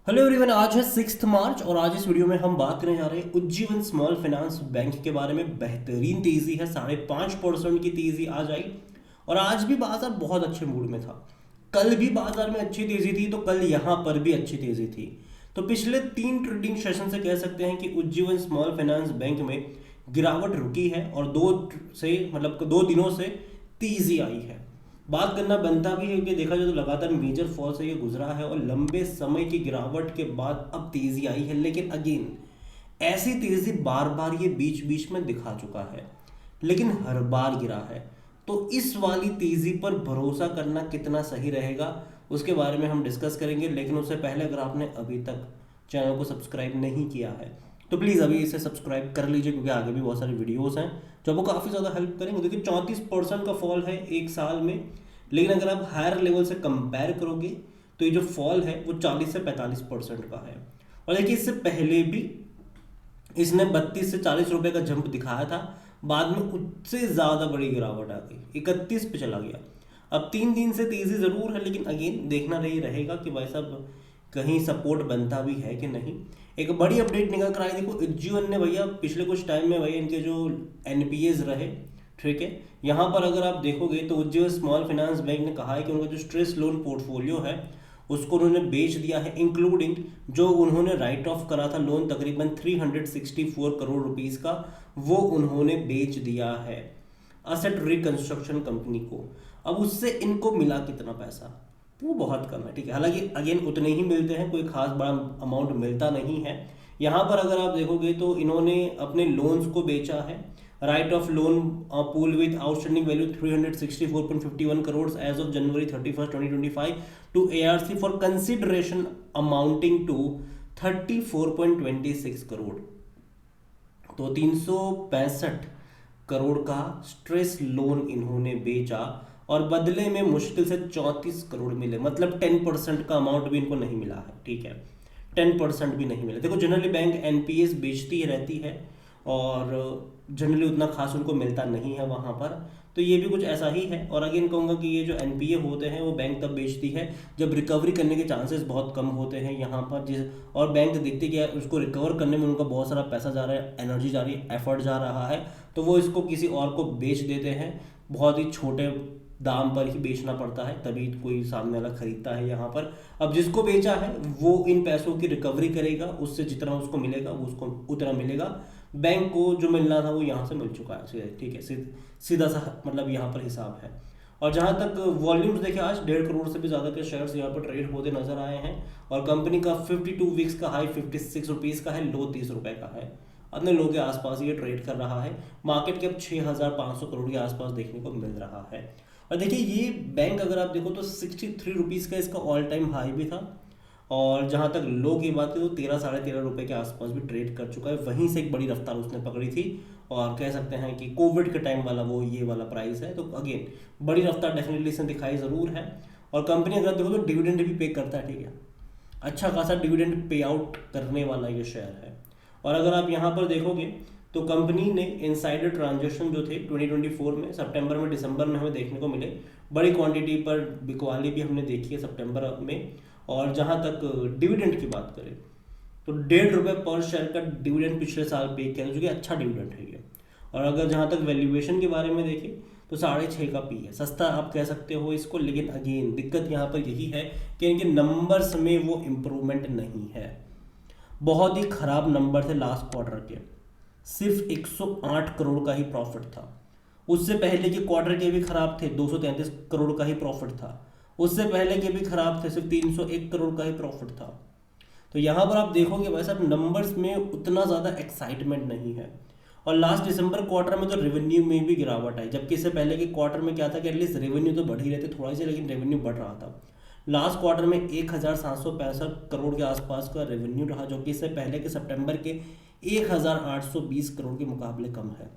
Hello everyone, आज है 6 मार्च और आज इस वीडियो में हम बात करने जा रहे हैं उज्जीवन स्मॉल फाइनेंस बैंक के बारे में। बेहतरीन तेजी है, 5.5% की तेजी आज आई और आज भी बाजार बहुत अच्छे मूड में था। कल भी बाजार में अच्छी तेजी थी तो कल यहाँ पर भी अच्छी तेजी थी। तो पिछले 3 ट्रेडिंग सेशन से कह सकते हैं कि उज्जीवन स्मॉल फाइनेंस बैंक में गिरावट रुकी है और 2 दिनों से तेजी आई है। बात करना बनता भी है कि देखा जाए तो लगातार मेजर फॉल से ये गुजरा है और लंबे समय की गिरावट के बाद अब तेजी आई है। लेकिन अगेन ऐसी तेजी बार बार ये बीच बीच में दिखा चुका है, लेकिन हर बार गिरा है। तो इस वाली तेजी पर भरोसा करना कितना सही रहेगा उसके बारे में हम डिस्कस करेंगे। लेकिन उससे पहले अगर आपने अभी तक चैनल को सब्सक्राइब नहीं किया है तो प्लीज़ अभी इसे सब्सक्राइब कर लीजिए, क्योंकि आगे भी बहुत सारे वीडियोस हैं जो आपको काफ़ी ज़्यादा हेल्प करेंगे। देखिए 34% का फॉल है एक साल में, लेकिन अगर आप हायर लेवल से कंपेयर करोगे तो ये जो फॉल है वो 40 से 45% का है। और देखिए इससे पहले भी इसने 32 से 40 रुपए का जंप दिखाया था, बाद में उससे ज़्यादा बड़ी गिरावट आ गई, 31 पे चला गया। अब 3 दिन से तेज़ी ज़रूर है, लेकिन अगेन देखना नहीं रहेगा कि भाई साहब कहीं सपोर्ट बनता भी है कि नहीं। एक बड़ी अपडेट निकल कर आई, देखो उज्जीवन ने भैया पिछले कुछ टाइम में भैया इनके जो एनपीएस रहे, ठीक है, यहाँ पर अगर आप देखोगे तो उज्जीवन स्मॉल फाइनेंस बैंक ने कहा है कि उनका जो स्ट्रेस लोन पोर्टफोलियो है उसको उन्होंने बेच दिया है, इंक्लूडिंग जो उन्होंने राइट ऑफ करा था लोन तकरीबन 364 करोड़ रुपीस का, वो उन्होंने बेच दिया है असेट रिकंस्ट्रक्शन कंपनी को। अब उससे इनको मिला कितना पैसा, वो बहुत कम है, ठीक है। हालांकि अगेन उतने ही मिलते हैं, कोई खास बड़ा अमाउंट मिलता नहीं है। यहाँ पर अगर आप देखोगे तो इन्होंने अपने लोन्स को बेचा है, write off loan pool with outstanding value 364.51 crore as of January 31 2025 to ARC for consideration amounting to 34.26 crore. तो 365 करोड़ का स्ट्रेस लोन इन्होंने बेचा और बदले में मुश्किल से 34 करोड़ मिले, मतलब 10% का अमाउंट भी इनको नहीं मिला है, ठीक है, 10% भी नहीं मिला। देखो जनरली बैंक एनपीएस बेचती ही रहती है और जनरली उतना खास उनको मिलता नहीं है वहाँ पर, तो ये भी कुछ ऐसा ही है। और अगेन कहूँगा कि ये जो एनपीए होते हैं वो बैंक तब बेचती है जब रिकवरी करने के चांसेस बहुत कम होते हैं यहाँ पर, जिस और बैंक देखती कि उसको रिकवर करने में उनका बहुत सारा पैसा जा रहा है, एनर्जी जा रही है, एफर्ट जा रहा है, तो वो इसको किसी और को बेच देते हैं। बहुत ही छोटे दाम पर ही बेचना पड़ता है, तभी कोई सामने वाला खरीदता है यहाँ पर। अब जिसको बेचा है वो इन पैसों की रिकवरी करेगा, उससे जितना उसको मिलेगा वो उसको उतना मिलेगा। बैंक को जो मिलना था वो यहाँ से मिल चुका है, ठीक है, सीधा सा मतलब यहाँ पर हिसाब है। और जहाँ तक वॉल्यूम्स देखे, आज 1.5 करोड़ से भी ज़्यादा के शेयर्स यहाँ पर ट्रेड होते नजर आए हैं और कंपनी का 52 वीक्स का हाई 56 रुपीज़ का है, लो 30 रुपये का है। अन्य लोगों के आसपास ये ट्रेड कर रहा है। मार्केट कैप 6,500 करोड़ के आसपास देखने को मिल रहा है। और देखिए ये बैंक अगर आप देखो तो 63 रुपीज़ का इसका ऑल टाइम हाई भी था और जहाँ तक लो की बात है तो 13-13.5 रुपये के आसपास भी ट्रेड कर चुका है। वहीं से एक बड़ी रफ्तार उसने पकड़ी थी और कह सकते हैं कि कोविड के टाइम वाला वो ये वाला प्राइस है, तो अगेन बड़ी रफ्तार डेफिनेटली इसने दिखाई ज़रूर है। और कंपनी अगर देखो तो डिविडेंड भी पे करता है, ठीक है, अच्छा खासा डिविडेंड पे आउट करने वाला ये शेयर है। और अगर आप यहाँ पर देखोगे तो कंपनी ने इनसाइडर ट्रांजेक्शन जो थे 2024 में सितंबर में दिसंबर में हमें देखने को मिले, बड़ी क्वांटिटी पर बिकवाली भी हमने देखी है सितंबर में। और जहाँ तक डिविडेंड की बात करें तो 1.5 रुपये पर शेयर का डिविडेंड पिछले साल पे किया, जो कि अच्छा डिविडेंड है ये। और अगर जहाँ तक वैल्यूएशन के बारे में देखें तो 6.5 का पी है, सस्ता आप कह सकते हो इसको, लेकिन अगेन दिक्कत यहाँ पर यही है कि इनके नंबर्स में वो इम्प्रूवमेंट नहीं है। बहुत ही खराब नंबर थे लास्ट क्वार्टर के, सिर्फ 108 करोड़ का ही प्रॉफिट था। उससे पहले के क्वार्टर के भी खराब थे, 233 करोड़ का ही प्रॉफिट था। उससे पहले के भी खराब थे, सिर्फ 301 करोड़ का ही प्रॉफिट था। तो यहाँ पर आप देखोगे वैसे अब नंबर्स में उतना ज़्यादा एक्साइटमेंट नहीं है। और लास्ट दिसंबर क्वार्टर में तो रेवेन्यू में भी गिरावट आई, जबकि इससे पहले के क्वार्टर में क्या था कि एटलीस्ट रेवेन्यू तो बढ़ ही रहते थोड़ा सी, लेकिन रेवेन्यू बढ़ रहा था। लास्ट क्वार्टर में 1,765 करोड़ के आसपास का रेवेन्यू रहा, जो कि इससे पहले के सितंबर के 1,820 करोड़ के मुकाबले कम है।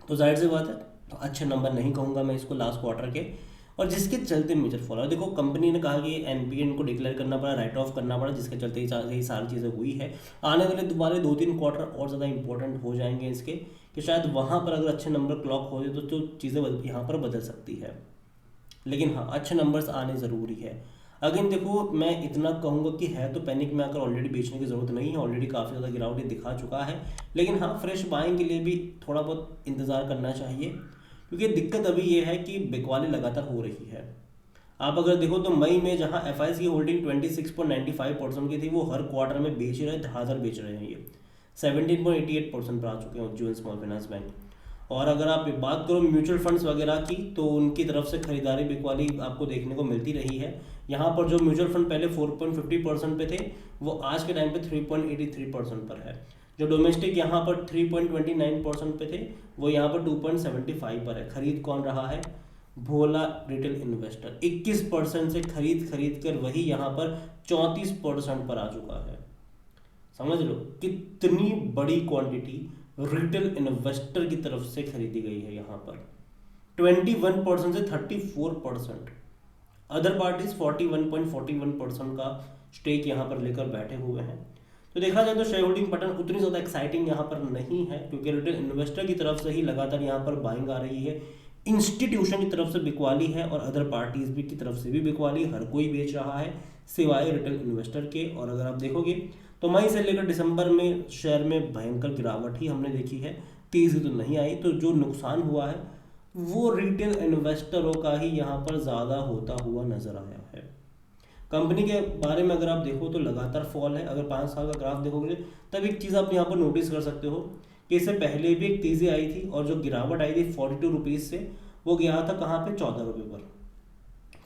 तो जाहिर सी बात है तो अच्छे नंबर नहीं कहूँगा मैं इसको लास्ट क्वार्टर के, और जिसके चलते मेजर फॉल है। देखो कंपनी ने कहा कि एनपीए इनको डिक्लेयर करना पड़ा, राइट ऑफ करना पड़ा, जिसके चलते ये सारी चीज़ें हुई है। आने वाले 2-3 क्वार्टर और ज़्यादा इंपॉर्टेंट हो जाएंगे इसके, कि शायद वहाँ पर अगर अच्छे नंबर क्लॉक हो जाए तो चीज़ें यहाँ पर बदल सकती है। लेकिन हाँ, अच्छे नंबर्स आने ज़रूरी है। अगेन देखो, मैं इतना कहूँगा कि है तो पैनिक में आकर ऑलरेडी बेचने की ज़रूरत नहीं है, ऑलरेडी काफ़ी ज़्यादा गिरावट दिखा चुका है। लेकिन हाँ, फ्रेश बाइंग के लिए भी थोड़ा बहुत इंतज़ार करना चाहिए, क्योंकि दिक्कत अभी ये है कि बिकवाली लगातार हो रही है। आप अगर देखो तो मई में जहाँ एफ की होल्डिंग 26.95% की थी, वो हर क्वार्टर में बेच रहे, धड़ाधड़ बेच रहे हैं। ये 17.88% पर आ चुके हैं उज्जीवन स्मॉल फाइनेंस बैंक। और अगर आप बात करो म्यूचुअल फंड्स वगैरह की, तो उनकी तरफ से खरीदारी बिकवाली आपको देखने को मिलती रही है। यहाँ पर जो म्यूचुअल फंड पहले 4.50% पे थे, वो आज के टाइम पे 3.83% पर है। जो डोमेस्टिक यहाँ पर 3.29% पे थे, वो यहाँ पर 2.75 पर है। खरीद कौन रहा है? भोला रिटेल इन्वेस्टर 21% से खरीद कर वही यहाँ पर 34% पर आ चुका है। समझ लो कितनी बड़ी क्वांटिटी रिटेल इन्वेस्टर की तरफ से खरीदी गई है यहाँ पर। 21% से 34%। अदर पार्टीज 41.41% का स्टेक यहाँ पर लेकर बैठे हुए हैं। तो देखा जाए तो शेयर होल्डिंग पैटर्न उतनी ज़्यादा एक्साइटिंग यहाँ पर नहीं है, क्योंकि रिटेल इन्वेस्टर की तरफ से ही लगातार यहाँ पर बाइंग आ रही है। इंस्टीट्यूशन की तरफ से बिकवाली है और अदर पार्टीज भी की तरफ से भी बिकवाली, हर कोई बेच रहा है सिवाय रिटेल इन्वेस्टर के। और अगर आप देखोगे तो मई से लेकर दिसंबर में शेयर में भयंकर गिरावट ही हमने देखी है, तेजी तो नहीं आई। तो जो नुकसान हुआ है वो रिटेल इन्वेस्टरों का ही यहाँ पर ज़्यादा होता हुआ नजर आया है। कंपनी के बारे में अगर आप देखो तो लगातार फॉल है। अगर 5 साल का ग्राफ देखोगे तब एक चीज़ आप यहाँ पर नोटिस कर सकते हो कि इससे पहले भी एक तेज़ी आई थी, और जो गिरावट आई थी 42 रुपीज़ से, वो गया था कहाँ पे? 14 रुपये पर।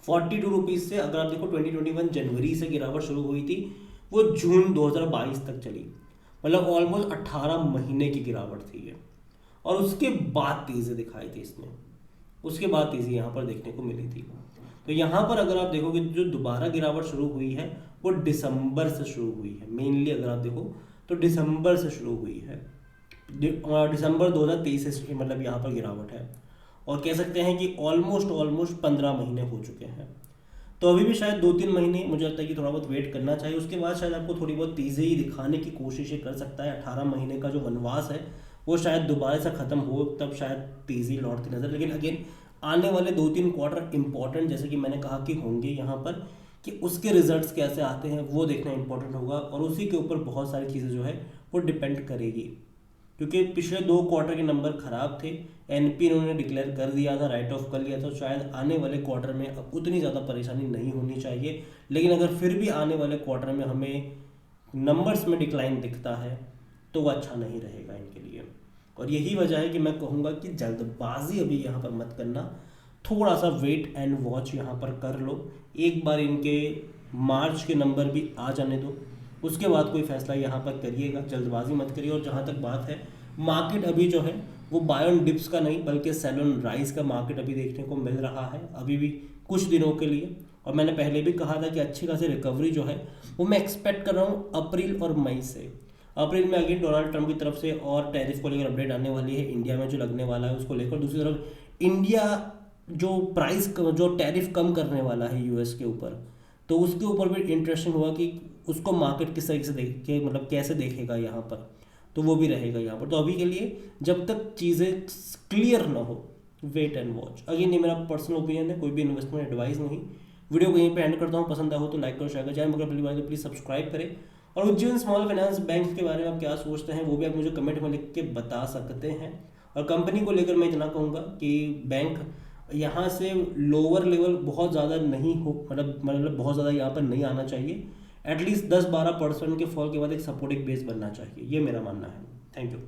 42 रुपीज़ से अगर आप देखो 2021 जनवरी से गिरावट शुरू हुई थी, वो जून 2022 तक चली, मतलब ऑलमोस्ट 18 महीने की गिरावट थी ये। और उसके बाद तेज़ी दिखाई थी इसने, उसके बाद तेज़ी यहाँ पर देखने को मिली थी। तो यहाँ पर अगर आप देखोगे जो दोबारा गिरावट शुरू हुई है वो दिसंबर से शुरू हुई है। मेनली अगर आप देखो तो दिसंबर से शुरू हुई है, दिसंबर 2023 से मतलब यहाँ पर गिरावट है। और कह सकते हैं कि ऑलमोस्ट 15 महीने हो चुके हैं। तो अभी भी शायद 2-3 महीने मुझे लगता है कि थोड़ा बहुत वेट करना चाहिए, उसके बाद शायद आपको थोड़ी बहुत तेज़ी ही दिखाने की कोशिशें कर सकता है। 18 महीने का जो वनवास है वो शायद दोबारा से ख़त्म हो, तब शायद तेज़ी लौटती नजर। लेकिन अगेन आने वाले 2-3 क्वार्टर इंपॉर्टेंट, जैसे कि मैंने कहा कि होंगे यहाँ पर, कि उसके रिजल्ट्स कैसे आते हैं वो देखना इंपॉर्टेंट होगा, और उसी के ऊपर बहुत सारी चीज़ें जो है वो डिपेंड करेगी। क्योंकि पिछले 2 क्वार्टर के नंबर खराब थे, एनपी उन्होंने डिक्लेयर कर दिया था, राइट ऑफ कर लिया था, शायद आने वाले क्वार्टर में अब उतनी ज़्यादा परेशानी नहीं होनी चाहिए। लेकिन अगर फिर भी आने वाले क्वार्टर में हमें नंबर्स में डिक्लाइन दिखता है तो वो अच्छा नहीं रहेगा इनके लिए। और यही वजह है कि मैं कहूँगा कि जल्दबाजी अभी यहाँ पर मत करना, थोड़ा सा वेट एंड वॉच यहाँ पर कर लो। एक बार इनके मार्च के नंबर भी आ जाने दो, उसके बाद कोई फैसला यहाँ पर करिएगा, जल्दबाजी मत करिए। और जहाँ तक बात है, मार्केट अभी जो है वो बाय ऑन डिप्स का नहीं बल्कि सेल ऑन राइज का मार्केट अभी देखने को मिल रहा है, अभी भी कुछ दिनों के लिए। और मैंने पहले भी कहा था कि अच्छी खासी रिकवरी जो है वो मैं एक्सपेक्ट कर रहा हूँ अप्रैल और मई से। अप्रैल में अगेन डोनाल्ड ट्रंप की तरफ से और टैरिफ को लेकर अपडेट आने वाली है, इंडिया में जो लगने वाला है उसको लेकर। दूसरी तरफ इंडिया जो जो टैरिफ कम करने वाला है यूएस के ऊपर, तो उसके ऊपर भी इंटरेस्टिंग हुआ कि उसको मार्केट किस तरीके से देखे, मतलब कैसे देखेगा यहाँ पर, तो वो भी रहेगा यहाँ पर। तो अभी के लिए जब तक चीज़ें क्लियर ना हो, वेट एंड वॉच। अगेन ये मेरा पर्सनल ओपिनियन है, कोई भी इन्वेस्टमेंट एडवाइस नहीं। वीडियो को यहीं पे एंड करता हूँ, पसंद आया हो तो लाइक करो, शेयर करो, चैनल अगर पहली बार तो प्लीज़ सब्सक्राइब करें। और उज्जीवन स्मॉल फाइनेंस बैंक के बारे में आप क्या सोचते हैं वो भी आप मुझे कमेंट में लिख के बता सकते हैं। और कंपनी को लेकर मैं इतना कहूँगा कि बैंक यहाँ से लोअर लेवल बहुत ज़्यादा नहीं हो, मतलब बहुत ज़्यादा यहाँ पर नहीं आना चाहिए। एटलीस्ट 10-12% के फॉल के बाद एक सपोर्टिंग बेस बनना चाहिए, ये मेरा मानना है। Thank you.